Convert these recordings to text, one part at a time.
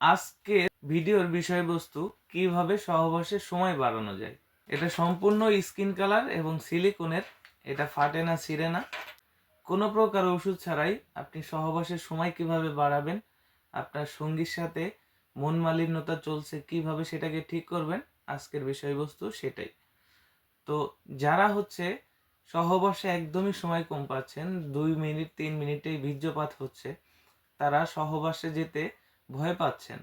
আজকে ভিডিওর বিষয়বস্তু কিভাবে সহবাসে সময় বাড়ানো যায়। এটা সম্পূর্ণ স্কিন কালার এবং সিলিকনের। এটা ফাটে না, ছিঁড়ে না। কোনো প্রকার ওষুধ ছাড়াই আপনি সহবাসের সময় কিভাবে বাড়াবেন, আপনার সঙ্গীর সাথে মন মালিন্যতা চলছে কিভাবে সেটাকে ঠিক করবেন, আজকের বিষয়বস্তু সেটাই। তো যারা সহবাসে একদমই সময় কম পাচ্ছেন, 2 মিনিট 3 মিনিটেই বীর্যপাত হচ্ছে, তারা সহবাসে যেতে ভয় পাচ্ছেন,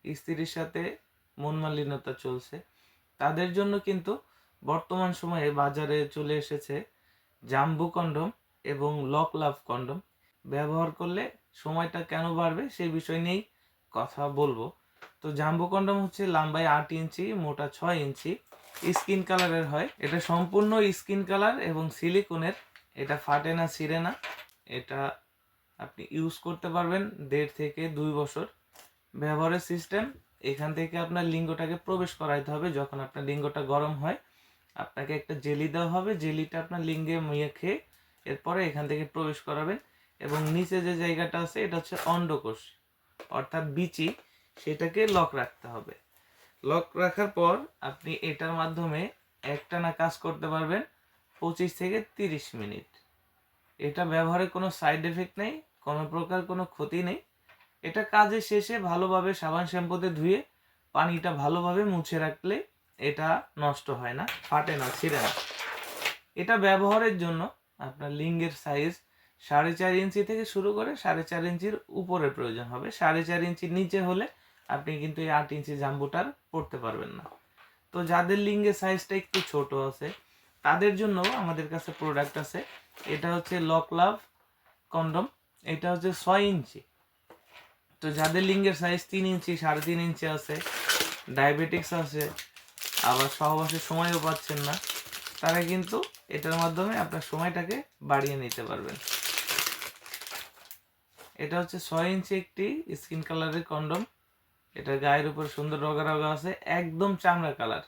স্ত্রীর সাথে মন মালিন্যতা চলছে, তাদের জন্য কিন্তু বর্তমান সময়ে বাজারে চলে এসেছে জাম্বু কন্ডম এবং লক লাভ কন্ডম। ব্যবহার করলে সময়টা কেন বাড়বে সেই বিষয় নিয়েই কথা বলবো। তো জাম্বু কন্ডম লম্বায় 8 ইঞ্চি, মোটা 6 ইঞ্চি, স্কিন কালারের হয়। এটা সম্পূর্ণ স্কিন কালার এবং সিলিকনের। এটা ফাটে না, ছিঁড়ে না। এটা আপনি ইউজ করতে পারবেন 1.5 থেকে 2 বছর। ব্যবহারের সিস্টেম, এখান থেকে আপনার লিঙ্গটাকে প্রবেশ করাইতে হবে। যখন আপনার লিঙ্গটা গরম হয়, আপনাকে একটা জেলি দেওয়া হবে। জেলিটা আপনার লিঙ্গে মেখে এরপরে এখান থেকে প্রবেশ করাবেন এবং নিচে যে জায়গাটা আছে এটা হচ্ছে অন্ডকোষ অর্থাৎ বিচি, সেটাকে লক রাখতে হবে। লক রাখার পর আপনি এটার মাধ্যমে একটানা কাজ করতে পারবেন 25 থেকে 30 মিনিট। এটা ব্যবহারে কোনো সাইড এফেক্ট নেই, কোনো প্রকার কোনো ক্ষতি নেই। এটা কাজের শেষে ভালোভাবে সাবান শ্যাম্পুতে ধুয়ে পানিটা ভালোভাবে মুছে রাখলে এটা নষ্ট হয় না, ফাটে না, ছিঁড়ে না। এটা ব্যবহারের জন্য আপনার লিঙ্গের সাইজ 4.5 ইঞ্চি থেকে শুরু করে 4.5 ইঞ্চির উপরে প্রয়োজন হবে। 4.5 ইঞ্চির নিচে হলে আপনি কিন্তু এই 8 ইঞ্চি জাম্বুটার পড়তে পারবেন না। তো যাদের লিঙ্গের সাইজটা একটু ছোট আছে তাদের জন্য আমাদের কাছে প্রোডাক্ট আছে। এটা হচ্ছে লক লাভ কন্ডম। এটা হচ্ছে 6 ইঞ্চি। তো যাদের লিঙ্গের সাইজ 3 ইঞ্চি, 3.5 ইঞ্চি আছে, ডায়াবেটিক্স আছে, আবার সহবাসের সময়ও পাচ্ছেন না, তারা কিন্তু এটার মাধ্যমে আপনার সময়টাকে বাড়িয়ে নিতে পারবেন। এটা হচ্ছে 6 ইঞ্চি একটি স্কিন কালারের কন্ডম। এটা গায়ের উপর সুন্দর রগা রগা আছে, একদম চামড়া কালার,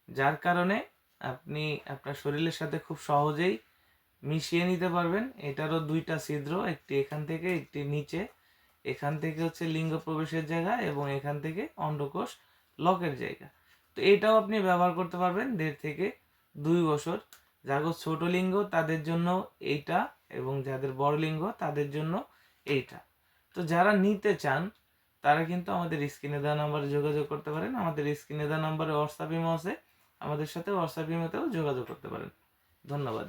যার কারণে আপনি আপনার শরীরের সাথে খুব সহজেই মিশিয়ে নিতে পারবেন। এটারও 2টা ছিদ্র, একটি এখান থেকে একটি নিচে। এখান থেকে লিঙ্গ প্রবেশের জায়গা এবং এখান থেকে অন্ডকোষ লকের জায়গা। তো এটাও আপনি ব্যবহার করতে পারবেন 1.5 থেকে 2 বছর। যাদের ছোট লিঙ্গ তাদের জন্য এইটা, এবং যাদের বড় লিঙ্গ তাদের জন্য এইটা। তো যারা নিতে চান তারা কিন্তু আমাদের স্ক্রিনে দেওয়া নাম্বারে যোগাযোগ করতে পারেন। আমাদের স্ক্রিনে দেওয়া নাম্বারে হোয়াটসঅ্যাপ ইমো আছে, আমাদের সাথে হোয়াটসঅ্যাপ ইমোতেও যোগাযোগ করতে পারেন। ধন্যবাদ।